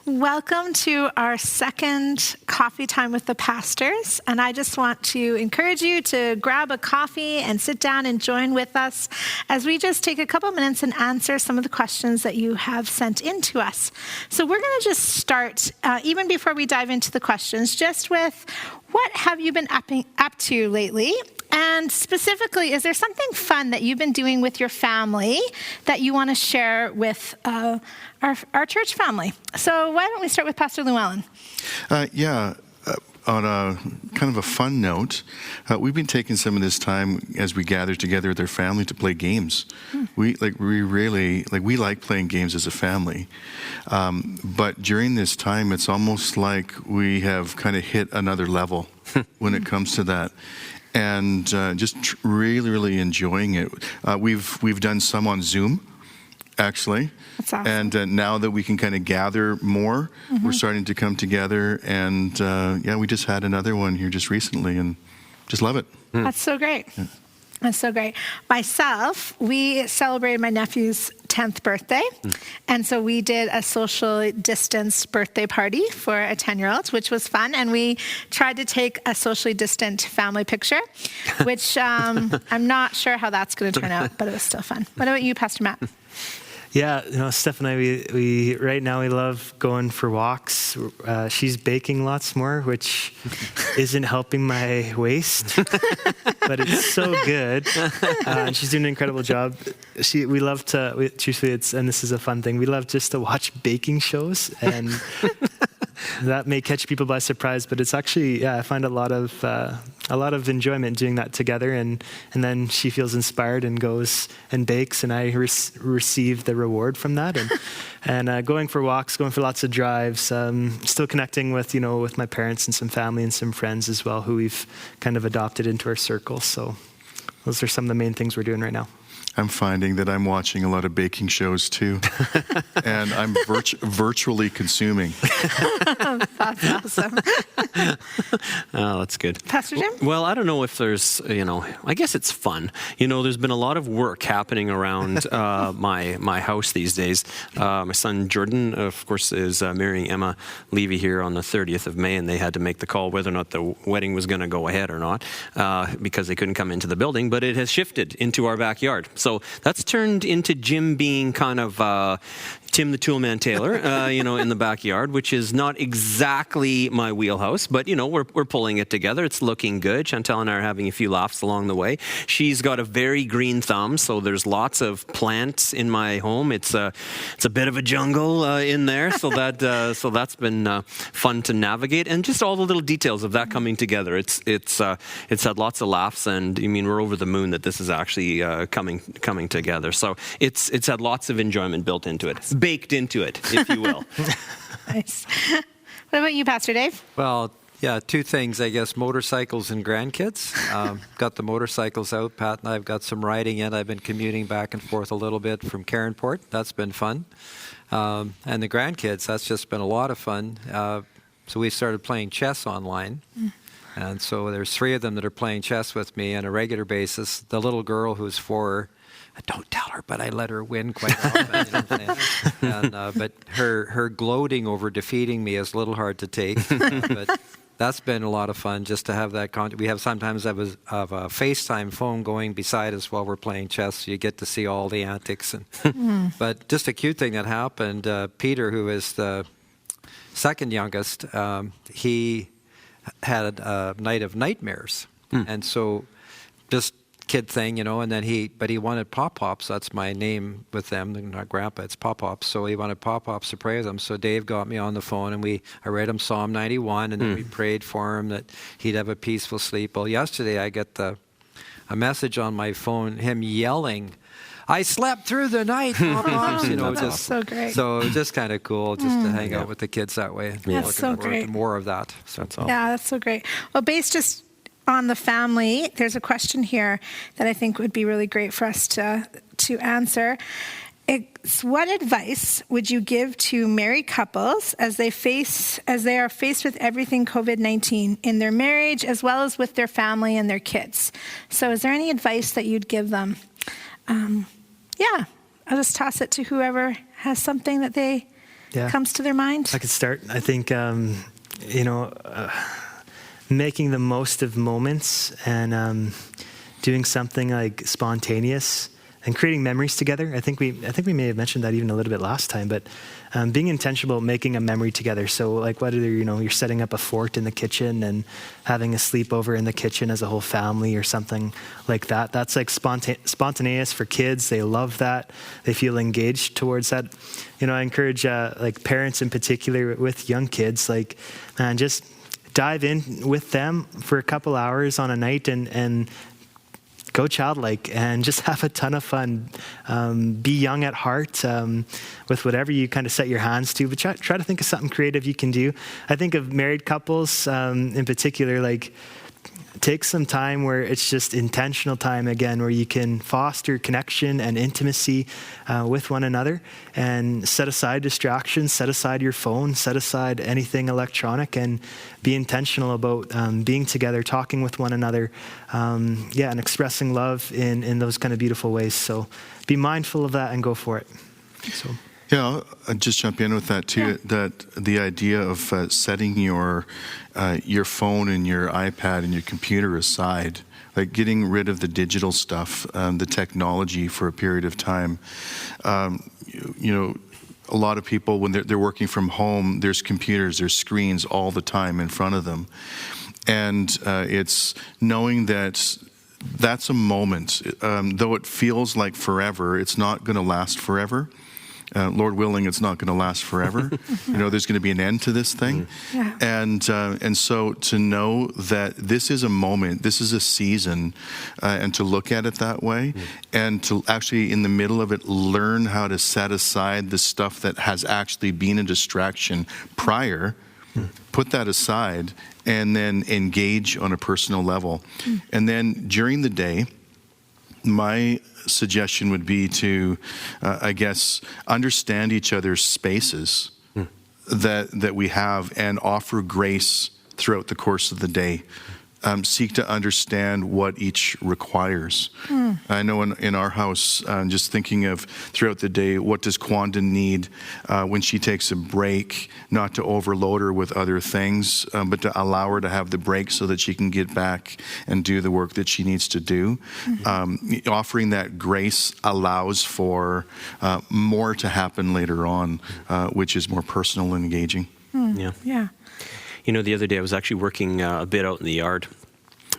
Welcome to our second coffee time with the pastors. And I just want to encourage you to grab a coffee and sit down and join with us as we just take a couple minutes and answer some of the questions that you have sent in to us. So we're going to just start, even before we dive into the questions, just with what have you been up to lately? And specifically, is there something fun that you've been doing with your family that you want to share with our church family? So why don't we start with Pastor Llewellyn? On a kind of a fun note, we've been taking some of this time as we gather together with our family to play games. We like playing games as a family. But during this time, it's almost like we have kind of hit another level when it comes to that. And just really enjoying it. We've done some on Zoom, actually. That's awesome. And now that we can kind of gather more, we're starting to come together. And we just had another one here just recently, and just love it. That's so great. Yeah. That's so great. Myself, we celebrated my nephew's 10th birthday. And so we did a social distance birthday party for a 10-year-old, which was fun. And we tried to take a socially distant family picture, which I'm not sure how that's going to turn out, but it was still fun. What about you, Pastor Matt? Yeah, Steph and I, we right now we love going for walks. She's baking lots more, which isn't helping my waist, but it's so good. And she's doing an incredible job. We love to, truthfully, and this is a fun thing, we love just to watch baking shows, and that may catch people by surprise, but it's actually, I find a lot of enjoyment doing that together, and then she feels inspired and goes and bakes, and I receive the reward from that, and going for walks, going for lots of drives, still connecting with my parents and some family and some friends as well who we've kind of adopted into our circle. So those are some of the main things we're doing right now. I'm finding that I'm watching a lot of baking shows too, and I'm virtually consuming. That's awesome. Oh, that's good. Pastor Jim? Well, I don't know if there's, I guess it's fun. There's been a lot of work happening around my house these days. My son Jordan, of course, is marrying Emma Levy here on the 30th of May, and they had to make the call whether or not the wedding was going to go ahead or not because they couldn't come into the building, but it has shifted into our backyard. So that's turned into Jim being kind of Tim the Toolman Taylor, in the backyard, which is not exactly my wheelhouse, but, we're pulling it together. It's looking good. Chantel and I are having a few laughs along the way. She's got a very green thumb, so there's lots of plants in my home. It's a bit of a jungle in there, so that's been fun to navigate, and just all the little details of that coming together. It's had lots of laughs, and we're over the moon that this is actually coming together. So it's had lots of enjoyment built into it. Baked into it, if you will. Nice. What about you, Pastor Dave? Well, yeah, two things, I guess, motorcycles and grandkids. Got the motorcycles out. Pat and I have got some riding in. I've been commuting back and forth a little bit from Caronport. That's been fun. And the grandkids, that's just been a lot of fun. So we started playing chess online. And so there's 3 of them that are playing chess with me on a regular basis. The little girl who's 4, I don't tell her, but I let her win quite often. But her gloating over defeating me is a little hard to take. But that's been a lot of fun just to have that contact. We have sometimes have a FaceTime phone going beside us while we're playing chess. So you get to see all the antics. But just a cute thing that happened, Peter, who is the second youngest, he had a night of nightmares. And so just kid thing, and then he wanted Pop-Pops. That's my name with them. They're not Grandpa, it's Pop-Pops. So he wanted Pop-Pops to pray with him. So Dave got me on the phone, and I read him Psalm 91, and then we prayed for him that he'd have a peaceful sleep. Well, yesterday I get a message on my phone, him yelling, "I slept through the night, Pop-Pops." That's so great. So it was just kind of cool just to hang out with the kids that way. That's so great. More of that. So that's all. Yeah, that's so great. Well, based just on the family, there's a question here that I think would be really great for us to answer. It's, what advice would you give to married couples as they are faced with everything COVID-19 in their marriage as well as with their family and their kids? So is there any advice that you'd give them? I'll just toss it to whoever has something that they comes to their mind? I could start. I think, making the most of moments and doing something like spontaneous and creating memories together. I think we may have mentioned that even a little bit last time, but being intentional about making a memory together. So like whether, you're setting up a fort in the kitchen and having a sleepover in the kitchen as a whole family or something like that. That's like spontaneous for kids. They love that. They feel engaged towards that. I encourage like parents in particular with young kids, like, man, just dive in with them for a couple hours on a night and go childlike and just have a ton of fun. Be young at heart with whatever you kind of set your hands to, but try to think of something creative you can do. I think of married couples in particular, like take some time where it's just intentional time again, where you can foster connection and intimacy with one another and set aside distractions, set aside your phone, set aside anything electronic and be intentional about being together, talking with one another, and expressing love in those kind of beautiful ways. So be mindful of that and go for it. So. Yeah, I'll just jump in with that too. Yeah. That the idea of setting your phone and your iPad and your computer aside, like getting rid of the digital stuff, the technology for a period of time. A lot of people when they're working from home, there's computers, there's screens all the time in front of them, and it's knowing that. That's a moment. Though it feels like forever, it's not going to last forever. Lord willing, it's not going to last forever. There's going to be an end to this thing. Yeah. And so to know that this is a moment, this is a season, and to look at it that way, and to actually in the middle of it learn how to set aside the stuff that has actually been a distraction prior, put that aside, and then engage on a personal level. And then during the day, my suggestion would be to, understand each other's spaces that we have and offer grace throughout the course of the day. Seek to understand what each requires. I know in our house, just thinking of throughout the day, what does Kwanda need when she takes a break, not to overload her with other things, but to allow her to have the break so that she can get back and do the work that she needs to do. Offering that grace allows for more to happen later on, which is more personal and engaging. Yeah. The other day I was actually working a bit out in the yard,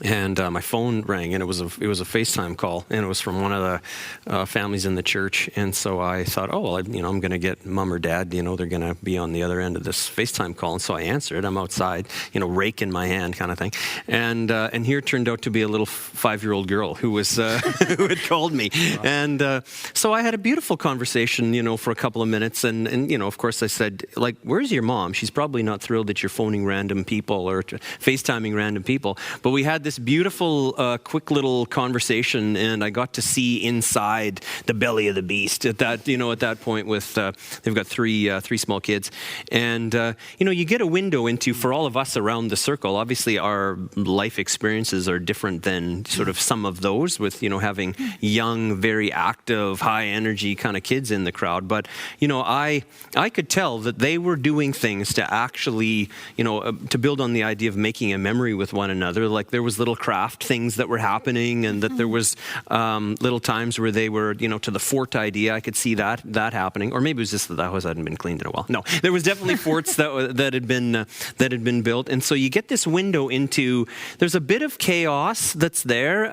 and my phone rang, and it was a FaceTime call, and it was from one of the families in the church. And so I thought, I'm going to get mom or dad. They're going to be on the other end of this FaceTime call. And so I answered. I'm outside, rake in my hand, kind of thing. And here turned out to be a little 5-year-old girl who was who had called me. Wow. And so I had a beautiful conversation, for a couple of minutes. And of course, I said, where's your mom? She's probably not thrilled that you're phoning random people or FaceTiming random people. But we had this beautiful, quick little conversation, and I got to see inside the belly of the beast at that point. With they've got three small kids, and you get a window into, for all of us around the circle. Obviously, our life experiences are different than sort of some of those, with having young, very active, high energy kind of kids in the crowd. But I could tell that they were doing things to actually to build on the idea of making a memory with one another. Like there was little craft things that were happening, and that there was little times where they were, to the fort idea. I could see that happening, or maybe it was just that the house hadn't been cleaned in a while. No, there was definitely forts that had been built, and so you get this window into. There's a bit of chaos that's there,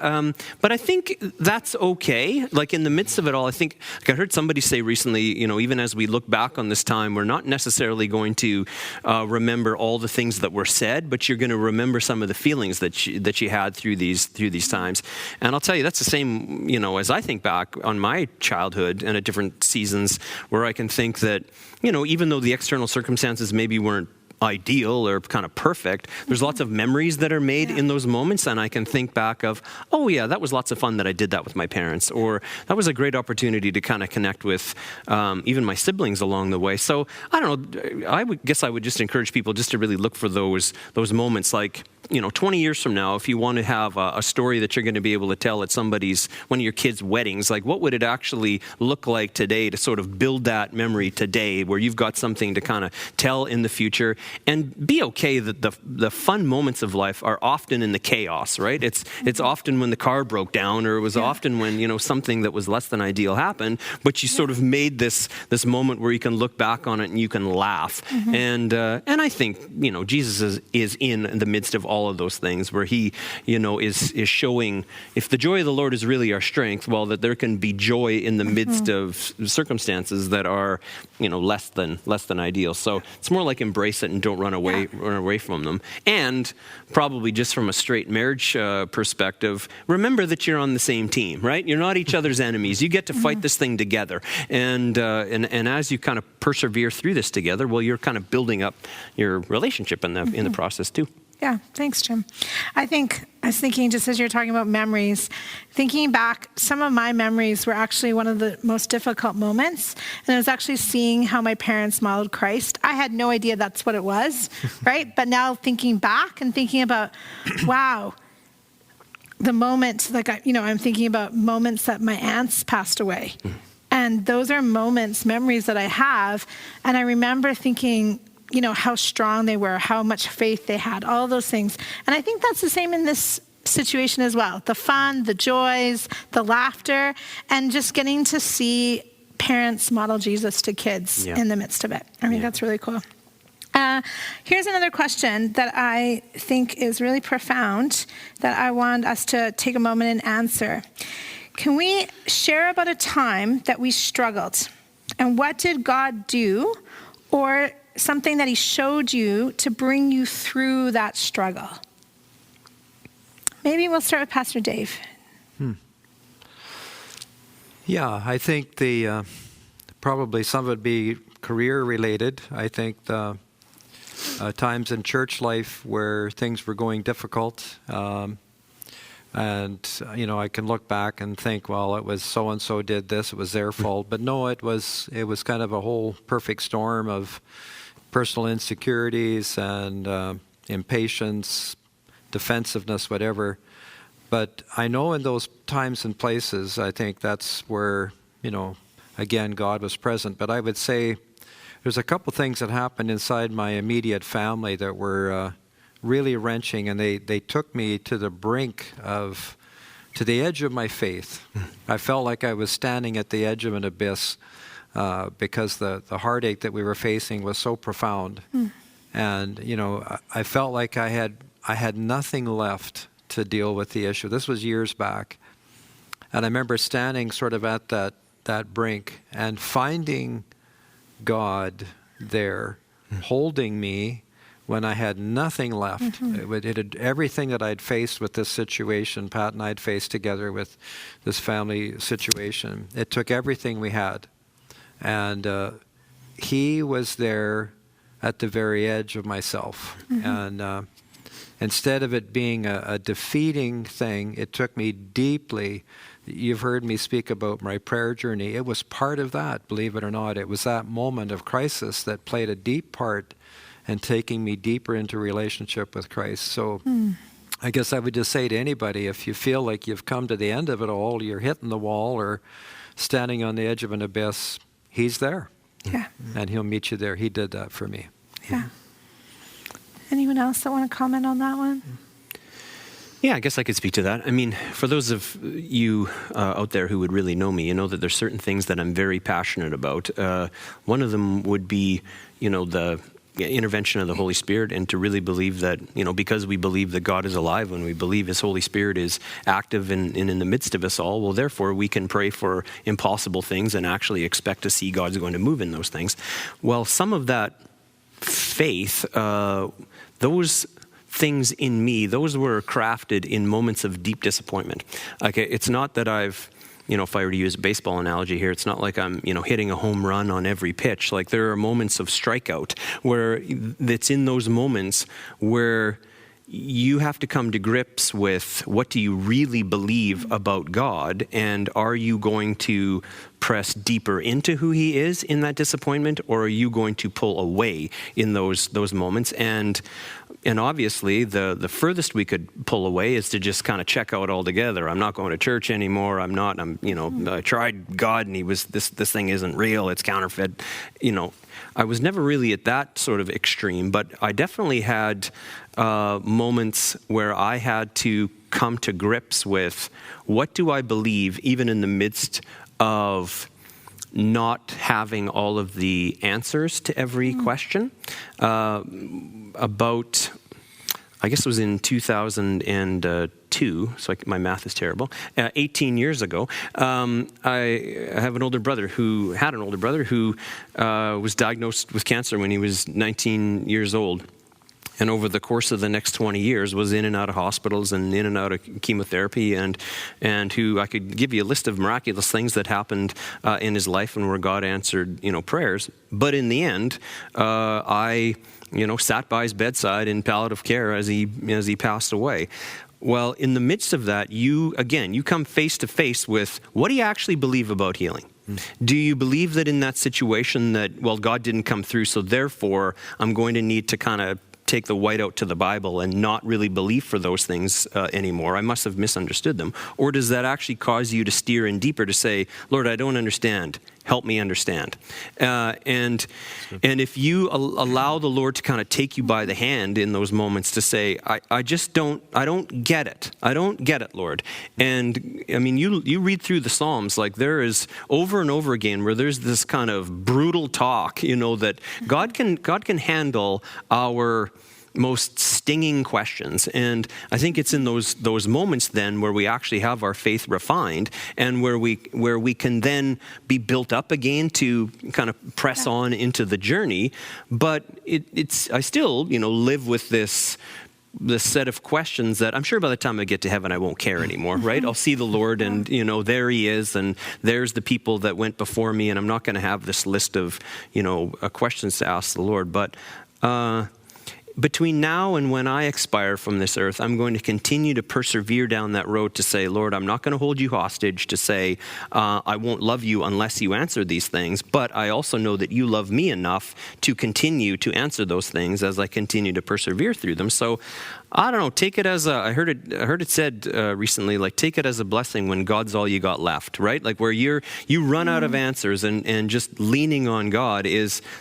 but I think that's okay. Like in the midst of it all, I think I heard somebody say recently, even as we look back on this time, we're not necessarily going to remember all the things that were said, but you're going to remember some of the feelings that you had through these times. And I'll tell you, that's the same, as I think back on my childhood and at different seasons, where I can think that, even though the external circumstances maybe weren't ideal or kind of perfect. There's lots of memories that are made in those moments, and I can think back of, oh yeah, that was lots of fun that I did that with my parents, or that was a great opportunity to kind of connect with even my siblings along the way. So I don't know, I would just encourage people just to really look for those moments, like, 20 years from now, if you want to have a story that you're going to be able to tell at one of your kids' weddings, like what would it actually look like today to sort of build that memory today where you've got something to kind of tell in the future, and be okay that the fun moments of life are often in the chaos, right? It's often when the car broke down, or it was often when, something that was less than ideal happened, but you sort of made this moment where you can look back on it and you can laugh. And I think, Jesus is in the midst of all of those things, where he, is showing, if the joy of the Lord is really our strength, well, that there can be joy in the midst of circumstances that are, less than ideal. So it's more like embrace it and don't run away from them. And probably just from a straight marriage perspective, remember that you're on the same team, right? You're not each other's enemies. You get to fight this thing together. And as you kind of persevere through this together, well, you're kind of building up your relationship in the process too. Yeah, thanks, Jim. I was thinking, just as you're talking about memories, thinking back, some of my memories were actually one of the most difficult moments. And it was actually seeing how my parents modeled Christ. I had no idea that's what it was, right? But now thinking back and thinking about, wow, the moment, I'm thinking about moments that my aunts passed away. And those are memories that I have. And I remember thinking, how strong they were, how much faith they had, all those things. And I think that's the same in this situation as well. The fun, the joys, the laughter, and just getting to see parents model Jesus to kids in the midst of it. I think that's really cool. Here's another question that I think is really profound that I want us to take a moment and answer. Can we share about a time that we struggled? And what did God do, or something that he showed you to bring you through that struggle? Maybe we'll start with Pastor Dave. Yeah, I think probably some would be career related. I think the times in church life where things were going difficult, and I can look back and think, well, it was so and so did this, it was their fault. But no, it was kind of a whole perfect storm of personal insecurities and impatience, defensiveness, whatever. But I know in those times and places, I think that's where, again, God was present. But I would say there's a couple things that happened inside my immediate family that were really wrenching, and they took me to the brink to the edge of my faith. I felt like I was standing at the edge of an abyss. Because the heartache that we were facing was so profound. And, I felt like I had nothing left to deal with the issue. This was years back. And I remember standing sort of at that brink and finding God there, holding me when I had nothing left. It had everything that I'd faced with this situation, Pat and I had faced together with this family situation. It took everything we had. And he was there at the very edge of myself. And instead of it being a defeating thing, it took me deeply. You've heard me speak about my prayer journey. It was part of that, believe it or not. It was that moment of crisis that played a deep part in taking me deeper into relationship with Christ. So I guess I would just say to anybody, if you feel like you've come to the end of it all, you're hitting the wall or standing on the edge of an abyss, he's there. Yeah. And he'll meet you there. He did that for me. Yeah. Anyone else that want to comment on that one? Yeah, I guess I could speak to that. I mean, for those of you out there who would really know me, you know that there's certain things that I'm very passionate about. One of them would be, the intervention of the Holy Spirit, and to really believe that, because we believe that God is alive, when we believe his Holy Spirit is active and in the midst of us all, well, therefore we can pray for impossible things and actually expect to see God's going to move in those things. Well, some of that faith, those things in me, those were crafted in moments of deep disappointment. It's not that I've if I were to use a baseball analogy here, it's not like I'm, hitting a home run on every pitch. Like there are moments of strikeout where it's in those moments where you have to come to grips with what do you really believe about God, and are you going to press deeper into who he is in that disappointment, or are you going to pull away in those moments? And obviously the furthest we could pull away is to just kind of check out altogether. I'm not going to church anymore. I tried God and he was this thing isn't real. It's counterfeit. I was never really at that sort of extreme, but I definitely had moments where I had to come to grips with what do I believe, even in the midst of not having all of the answers to every question. About, I guess it was in 2002, so my math is terrible, 18 years ago, I have an older brother who was diagnosed with cancer when he was 19 years old. And over the course of the next 20 years was in and out of hospitals and in and out of chemotherapy, and who I could give you a list of miraculous things that happened in his life and where God answered, prayers. But in the end, I sat by his bedside in palliative care as he passed away. Well, in the midst of that, you come face to face with what do you actually believe about healing? Do you believe that in that situation that, well, God didn't come through, so therefore I'm going to need to kind of take the white out to the Bible and not really believe for those things anymore? I must have misunderstood them. Or does that actually cause you to steer in deeper to say, Lord, I don't understand. Help me understand. And if you allow the Lord to kind of take you by the hand in those moments to say, I don't get it. I don't get it, Lord. And I mean, you read through the Psalms, like there is over and over again where there's this kind of brutal talk, that God can handle our most stinging questions. And I think it's in those moments then where we actually have our faith refined, and where we can then be built up again to kind of press on into the journey. But I still live with this set of questions that I'm sure by the time I get to heaven I won't care anymore, right? I'll see the Lord and there he is, and there's the people that went before me, and I'm not going to have this list of questions to ask the Lord. But between now and when I expire from this earth, I'm going to continue to persevere down that road to say, Lord, I'm not going to hold you hostage, to say, I won't love you unless you answer these things. But I also know that you love me enough to continue to answer those things as I continue to persevere through them. So I don't know, take it as I heard it said recently, like take it as a blessing when God's all you got left, right? Like where you run out of answers and just leaning on God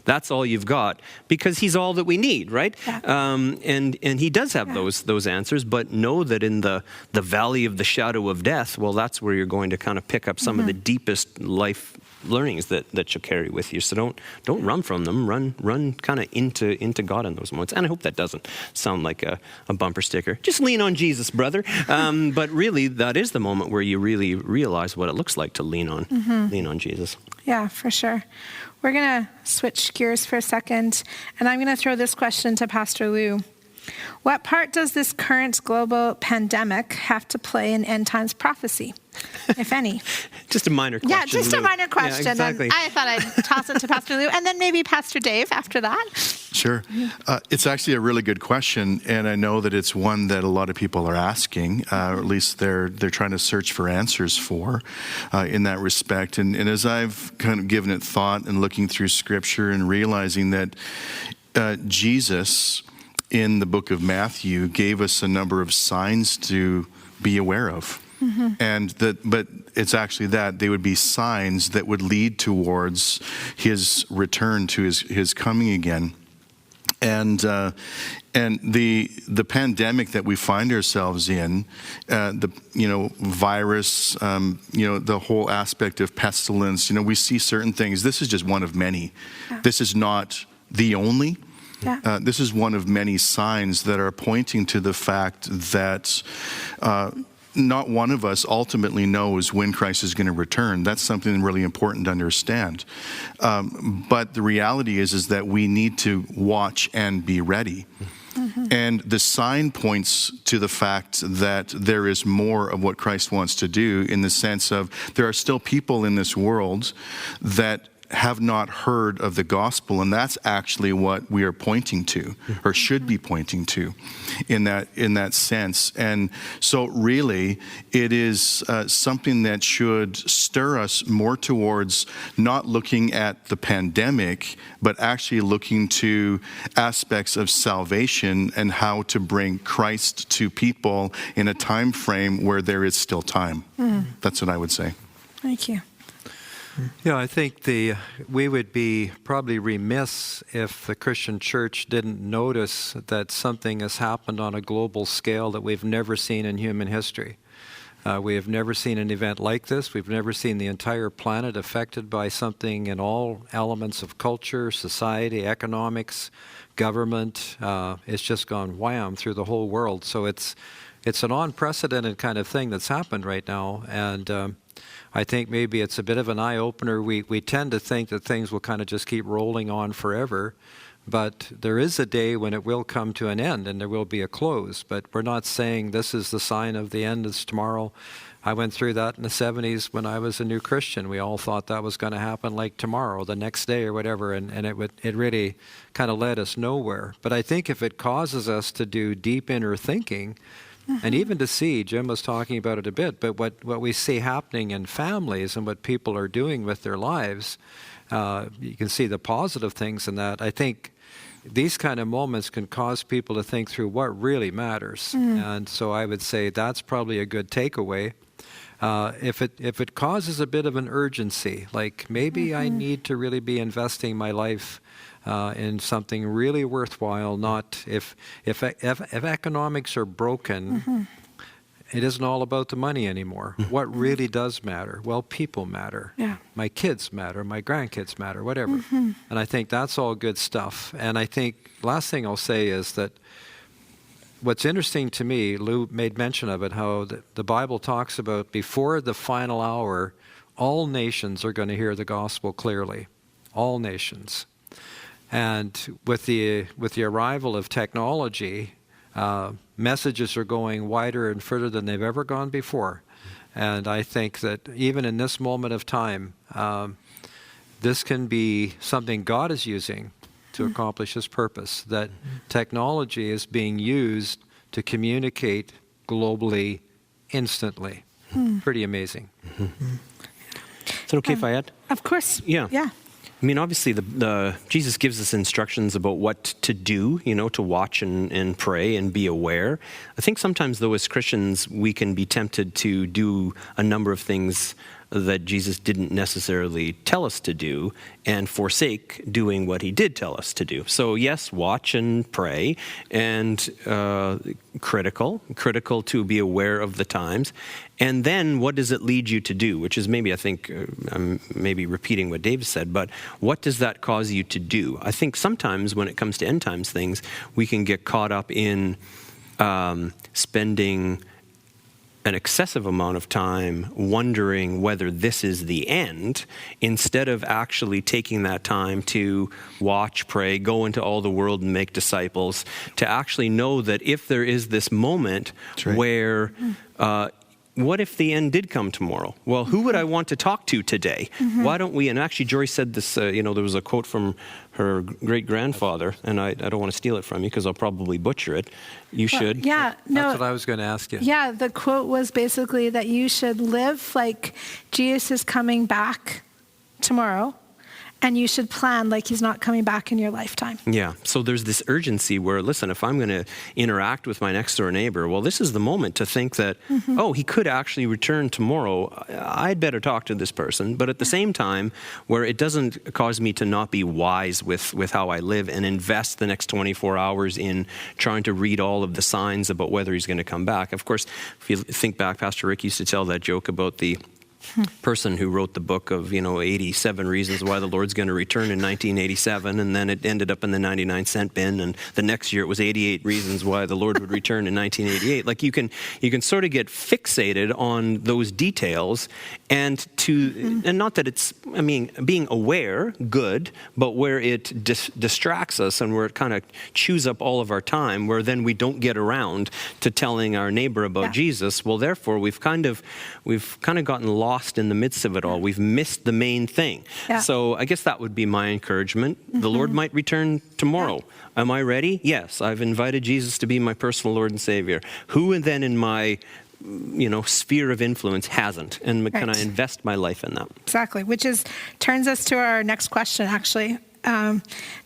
that's all you've got, because he's all that we need, right? Yeah. And he does have those answers, but know that in the valley of the shadow of death, well, that's where you're going to kind of pick up some of the deepest life learnings that you'll carry with you. So don't run from them. Run kind of into God in those moments. And I hope that doesn't sound like a bumper sticker. Just lean on Jesus, brother. But really, that is the moment where you really realize what it looks like to lean on Jesus. Yeah, for sure. We're going to switch gears for a second, and I'm going to throw this question to Pastor Lou. What part does this current global pandemic have to play in end times prophecy, if any? Just a minor question. Yeah, just Lou. a minor question. Yeah, exactly. And I thought I'd toss it to Pastor Lou, and then maybe Pastor Dave after that. Sure. It's actually a really good question, and I know that it's one that a lot of people are asking, or at least they're trying to search for answers for in that respect. And as I've kind of given it thought and looking through Scripture and realizing that Jesus in the book of Matthew gave us a number of signs to be aware of. But it's actually that they would be signs that would lead towards his return, to his coming again. And the pandemic that we find ourselves in, the virus, the whole aspect of pestilence, we see certain things. This is just one of many. Yeah. This is not the only. Yeah. This is one of many signs that are pointing to the fact that not one of us ultimately knows when Christ is going to return. That's something really important to understand. But the reality is that we need to watch and be ready. And the sign points to the fact that there is more of what Christ wants to do, in the sense of there are still people in this world that have not heard of the gospel, and that's actually what we are pointing to, or should be pointing to, in that sense. And so really it is something that should stir us more towards not looking at the pandemic, but actually looking to aspects of salvation and how to bring Christ to people in a time frame where there is still time. That's what I would say. Thank you. Yeah, I think we would be probably remiss if the Christian church didn't notice that something has happened on a global scale that we've never seen in human history. We have never seen an event like this. We've never seen the entire planet affected by something in all elements of culture, society, economics, government. It's just gone wham through the whole world. So it's an unprecedented kind of thing that's happened right now. And I think maybe it's a bit of an eye-opener. We tend to think that things will kind of just keep rolling on forever, but there is a day when it will come to an end and there will be a close. But we're not saying this is the sign of the end, it's tomorrow. I went through that in the 70s when I was a new Christian. We all thought that was going to happen like tomorrow, the next day or whatever, and it really kind of led us nowhere. But I think if it causes us to do deep inner thinking, and even to see, Jim was talking about it a bit, but what we see happening in families and what people are doing with their lives, you can see the positive things in that. I think these kind of moments can cause people to think through what really matters. And so I would say that's probably a good takeaway. If it causes a bit of an urgency, like maybe I need to really be investing my life in something really worthwhile, not if economics are broken, it isn't all about the money anymore. What really does matter? Well, people matter. Yeah. My kids matter, my grandkids matter, whatever. And I think that's all good stuff. And I think last thing I'll say is that what's interesting to me, Lou made mention of it, how the Bible talks about before the final hour, all nations are going to hear the gospel clearly. All nations. And with the arrival of technology, messages are going wider and further than they've ever gone before. And I think that even in this moment of time, this can be something God is using to accomplish His purpose, that technology is being used to communicate globally instantly. Pretty amazing. Is it okay if I add? Of course. Yeah. Yeah. I mean, obviously, Jesus gives us instructions about what to do, to watch and pray and be aware. I think sometimes, though, as Christians, we can be tempted to do a number of things that Jesus didn't necessarily tell us to do and forsake doing what He did tell us to do. So yes, watch and pray, and critical to be aware of the times. And then what does it lead you to do? Which is maybe, I think, I'm maybe repeating what Dave said, but what does that cause you to do? I think sometimes when it comes to end times things, we can get caught up in spending an excessive amount of time wondering whether this is the end, instead of actually taking that time to watch, pray, go into all the world and make disciples, to actually know that if there is this moment where what if the end did come tomorrow? Well, who would I want to talk to today? Why don't we, and actually Jori said this, there was a quote from her great-grandfather, and I don't want to steal it from you because I'll probably butcher it. You should. Yeah, no. That's what I was going to ask you. Yeah, the quote was basically that you should live like Jesus is coming back tomorrow, and you should plan like He's not coming back in your lifetime. Yeah, so there's this urgency where, listen, if I'm going to interact with my next door neighbor, well, this is the moment to think that, oh, he could actually return tomorrow. I'd better talk to this person. But at the same time, where it doesn't cause me to not be wise with how I live and invest the next 24 hours in trying to read all of the signs about whether he's going to come back. Of course, if you think back, Pastor Rick used to tell that joke about the person who wrote the book of 87 reasons why the Lord's going to return in 1987, and then it ended up in the 99-cent bin, and the next year it was 88 reasons why the Lord would return in 1988. Like you can sort of get fixated on those details and and not that it's, I mean, being aware, good, but where it distracts us and where it kind of chews up all of our time, where then we don't get around to telling our neighbor about Jesus. Well, therefore, we've kind of gotten lost in the midst of it all. We've missed the main thing. Yeah. So I guess that would be my encouragement. The Lord might return tomorrow. Am I ready? Yes, I've invited Jesus to be my personal Lord and Savior. Who then in my sphere of influence hasn't? And can I invest my life in that? Exactly, which turns us to our next question, actually. The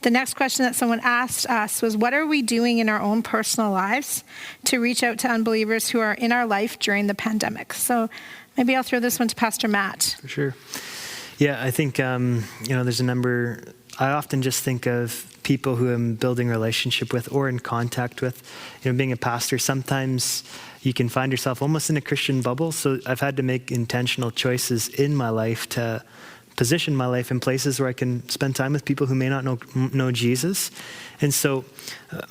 next question that someone asked us was, what are we doing in our own personal lives to reach out to unbelievers who are in our life during the pandemic? So maybe I'll throw this one to Pastor Matt. For sure. Yeah, I think, there's a number. I often just think of people who I'm building a relationship with or in contact with. Being a pastor, sometimes you can find yourself almost in a Christian bubble. So I've had to make intentional choices in my life to position my life in places where I can spend time with people who may not know Jesus. And so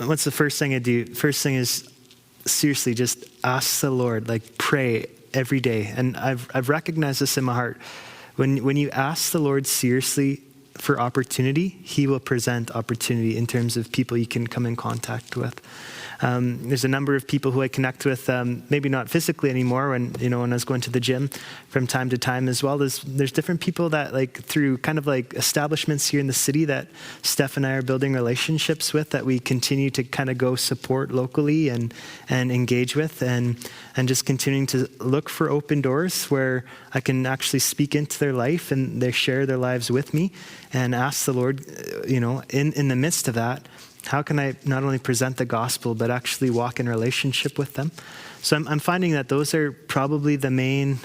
what's the first thing I do? First thing is seriously just ask the Lord, pray every day. And I've recognized this in my heart. When you ask the Lord seriously for opportunity, he will present opportunity in terms of people you can come in contact with. There's a number of people who I connect with, maybe not physically anymore when I was going to the gym from time to time as well. There's different people that through kind of establishments here in the city that Steph and I are building relationships with that we continue to kind of go support locally and engage with and just continuing to look for open doors where I can actually speak into their life and they share their lives with me and ask the Lord, in the midst of that, how can I not only present the gospel, but actually walk in relationship with them? So I'm finding that those are probably the main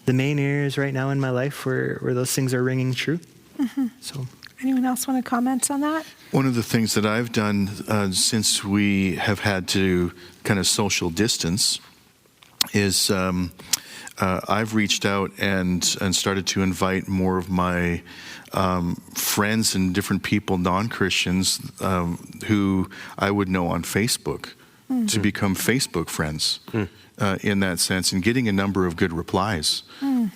areas right now in my life where those things are ringing true. Mm-hmm. So, anyone else want to comment on that? One of the things that I've done since we have had to kind of social distance is I've reached out and started to invite more of my friends and different people, non-Christians, who I would know on Facebook, to become Facebook friends in that sense, and getting a number of good replies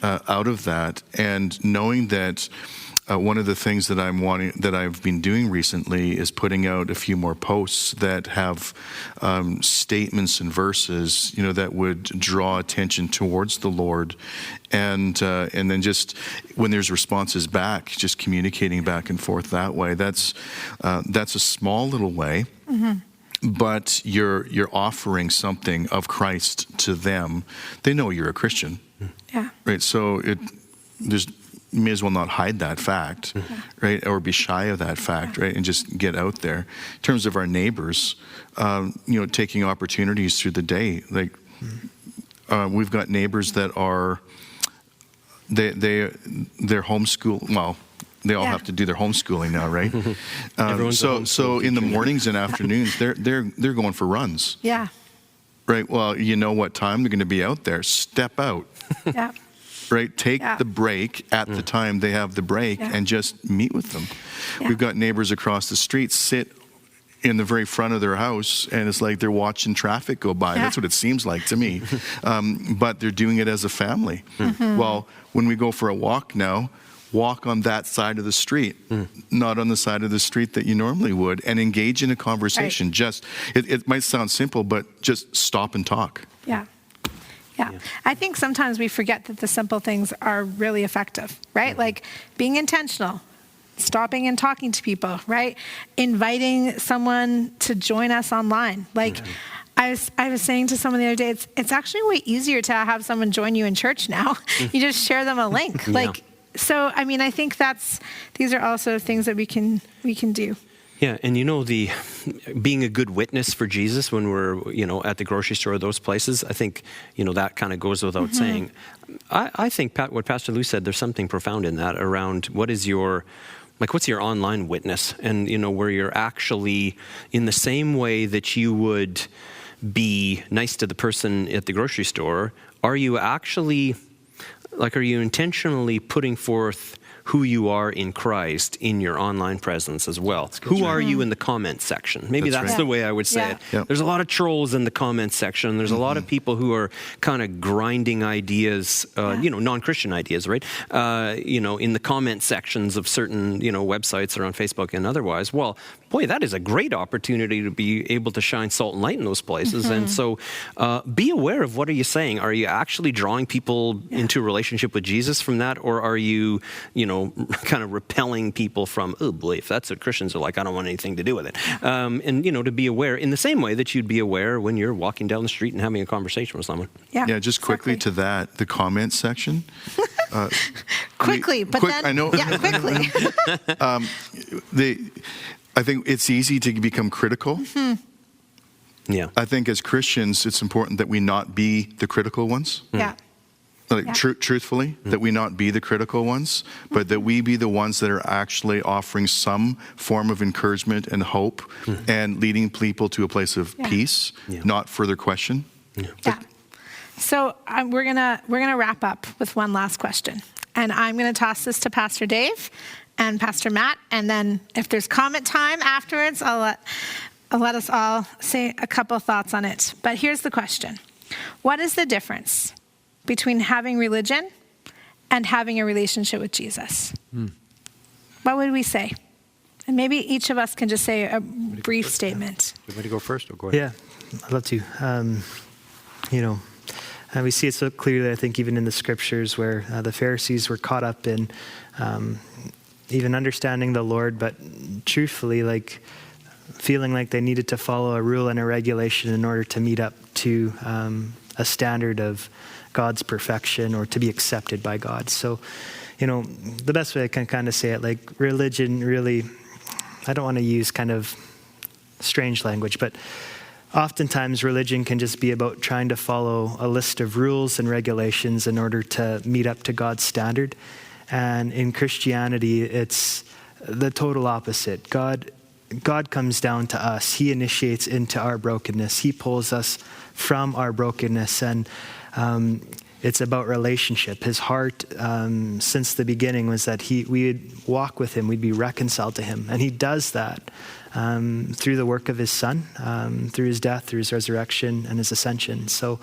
out of that, and knowing that one of the things that I've been doing recently is putting out a few more posts that have statements and verses, that would draw attention towards the Lord, and then just when there's responses back, just communicating back and forth that way. That's a small little way. Mm-hmm. But you're offering something of Christ to them. They know you're a Christian, right? So you may as well not hide that fact, right? Or be shy of that fact, right? And just get out there. In terms of our neighbors, taking opportunities through the day. We've got neighbors that are they're homeschool. Well, they all have to do their homeschooling now, right? So in the mornings and afternoons, they're going for runs. Yeah. Right. Well, you know what time they're going to be out there. Step out. Yeah. Right. Take the break at the time they have the break and just meet with them. Yeah. We've got neighbors across the street sit in the very front of their house, and it's like they're watching traffic go by. That's what it seems like to me. But they're doing it as a family. Mm-hmm. Well, when we go for a walk now, walk on that side of the street, not on the side of the street that you normally would, and engage in a conversation. Right. Just, it might sound simple, but just stop and talk. Yeah. I think sometimes we forget that the simple things are really effective, right? Like being intentional, stopping and talking to people, right? Inviting someone to join us online. I was saying to someone the other day, it's actually way easier to have someone join you in church now. You just share them a link. So, I mean, I think these are also things that we can do. Yeah, and the being a good witness for Jesus when we're, at the grocery store or those places, I think, that kind of goes without saying. I think, what Pastor Lou said, there's something profound in that around what's your online witness? And, where you're actually, in the same way that you would be nice to the person at the grocery store, are you intentionally putting forth who you are in Christ in your online presence as well. Who are you in the comment section? Maybe that's the way I would say it. Yep. There's a lot of trolls in the comment section. There's a lot of people who are kind of grinding ideas, non-Christian ideas, right? In the comment sections of certain, websites or on Facebook and otherwise. Well, boy, that is a great opportunity to be able to shine salt and light in those places. And so be aware of what are you saying. Are you actually drawing people into a relationship with Jesus from that? Or are you, kind of repelling people from, oh boy, if that's what Christians are like, I don't want anything to do with it. And, to be aware in the same way that you'd be aware when you're walking down the street and having a conversation with someone. Yeah, just quickly to that, the comment section. Quickly. I know. Yeah, quickly. I think it's easy to become critical. Yeah. I think as Christians, it's important that we not be the critical ones. Yeah. Truthfully, that we not be the critical ones, but that we be the ones that are actually offering some form of encouragement and hope and leading people to a place of peace, not further question. Yeah. So we're gonna wrap up with one last question, and I'm gonna toss this to Pastor Dave and Pastor Matt, and then if there's comment time afterwards, I'll let us all say a couple thoughts on it. But here's the question: what is the difference between having religion and having a relationship with Jesus? What would we say? And maybe each of us can just say a brief statement. You want to go first or go ahead? Yeah, I'd love to. And we see it so clearly, I think, even in the scriptures where the Pharisees were caught up in even understanding the Lord, but truthfully, feeling like they needed to follow a rule and a regulation in order to meet up to a standard of God's perfection or to be accepted by God. So, the best way I can kind of say it, religion really, I don't want to use kind of strange language, but oftentimes religion can just be about trying to follow a list of rules and regulations in order to meet up to God's standard. And in Christianity, it's the total opposite. God comes down to us. He initiates into our brokenness. He pulls us from our brokenness. And it's about relationship. His heart, since the beginning, was that we would walk with him. We'd be reconciled to him. And he does that through the work of his son, through his death, through his resurrection, and his ascension. So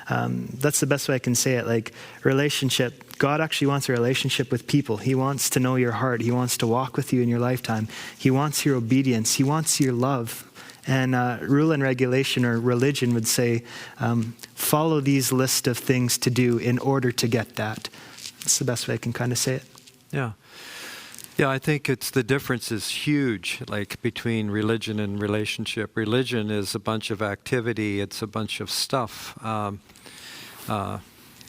that's the best way I can say it. Relationship, God actually wants a relationship with people. He wants to know your heart. He wants to walk with you in your lifetime. He wants your obedience. He wants your love. And rule and regulation or religion would say, follow these list of things to do in order to get that. That's the best way I can kind of say it. Yeah. Yeah, I think the difference is huge, between religion and relationship. Religion is a bunch of activity. It's a bunch of stuff.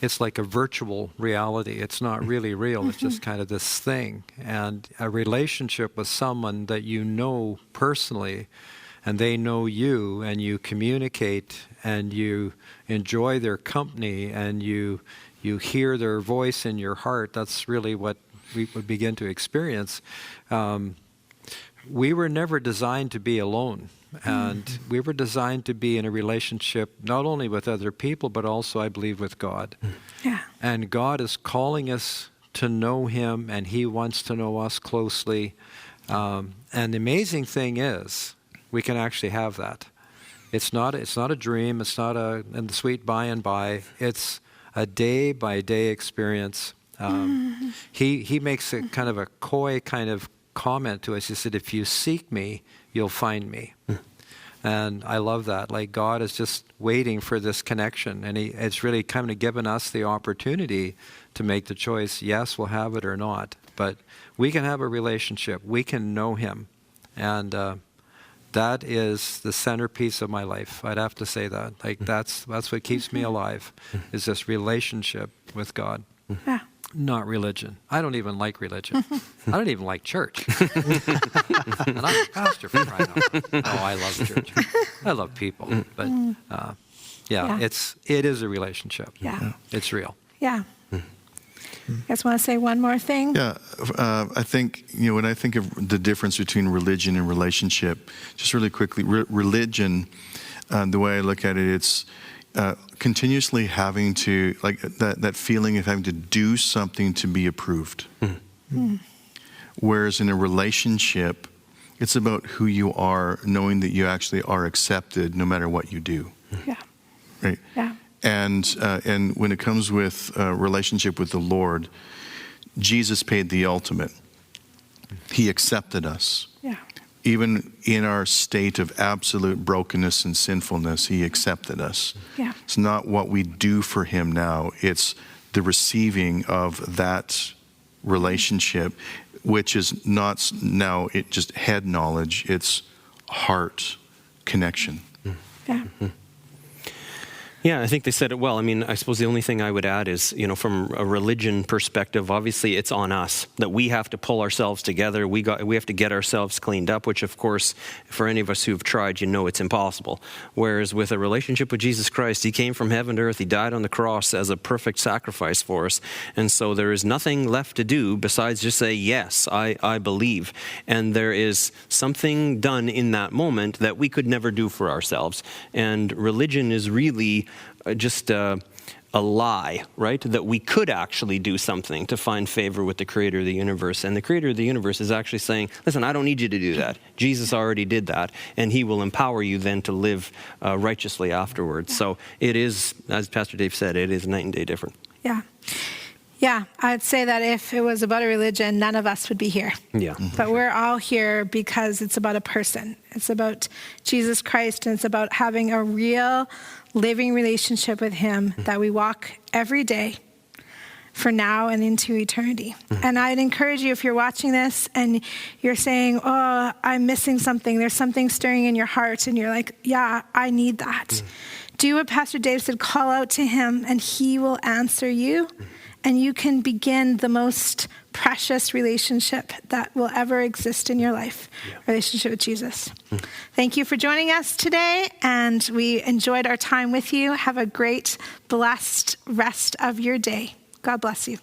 It's like a virtual reality. It's not really real. It's just kind of this thing. And a relationship with someone that you know personally, and they know you, and you communicate, and you enjoy their company, and you hear their voice in your heart. That's really what we would begin to experience. We were never designed to be alone, and we were designed to be in a relationship not only with other people, but also, I believe, with God. Yeah. And God is calling us to know him, and he wants to know us closely. And the amazing thing is, we can actually have that. It's not a dream. It's not a sweet by and by. It's a day by day experience. He makes a kind of a coy kind of comment to us. He said, "If you seek me, you'll find me." And I love that. God is just waiting for this connection, and it's really kind of given us the opportunity to make the choice. Yes, we'll have it or not, but we can have a relationship. We can know him, and that is the centerpiece of my life. I'd have to say that. That's what keeps me alive, is this relationship with God. Yeah. Not religion. I don't even like religion. I don't even like church. And I'm a pastor, for crying out loud. Oh, I love church. I love people. But it is a relationship. Yeah. It's real. Yeah. You guys want to say one more thing? Yeah, I think, when I think of the difference between religion and relationship, just really quickly, religion, the way I look at it, it's continuously having to, that feeling of having to do something to be approved. Whereas in a relationship, it's about who you are, knowing that you actually are accepted no matter what you do. Yeah. Right? Yeah. And when it comes with a relationship with the Lord, Jesus paid the ultimate. He accepted us. Yeah. Even in our state of absolute brokenness and sinfulness, he accepted us. Yeah. It's not what we do for him now. It's the receiving of that relationship, which is not now just head knowledge. It's heart connection. Yeah. Yeah, I think they said it well. I mean, I suppose the only thing I would add is, from a religion perspective, obviously it's on us that we have to pull ourselves together. We have to get ourselves cleaned up, which of course, for any of us who've tried, it's impossible. Whereas with a relationship with Jesus Christ, he came from heaven to earth. He died on the cross as a perfect sacrifice for us. And so there is nothing left to do besides just say, yes, I believe. And there is something done in that moment that we could never do for ourselves. And religion is really just a lie, right? That we could actually do something to find favor with the creator of the universe. And the creator of the universe is actually saying, listen, I don't need you to do that. Jesus already did that, and he will empower you then to live righteously afterwards. So it is, as Pastor Dave said, it is night and day different. Yeah. Yeah, I'd say that if it was about a religion, none of us would be here. Yeah. But we're all here because it's about a person. It's about Jesus Christ, and it's about having a real living relationship with him that we walk every day for now and into eternity. And I'd encourage you, if you're watching this and you're saying, oh, I'm missing something, there's something stirring in your heart, and you're like, yeah, I need that. Do what Pastor Dave said, call out to him, and he will answer you. And you can begin the most precious relationship that will ever exist in your life, relationship with Jesus. Thank you for joining us today, and we enjoyed our time with you. Have a great, blessed rest of your day. God bless you.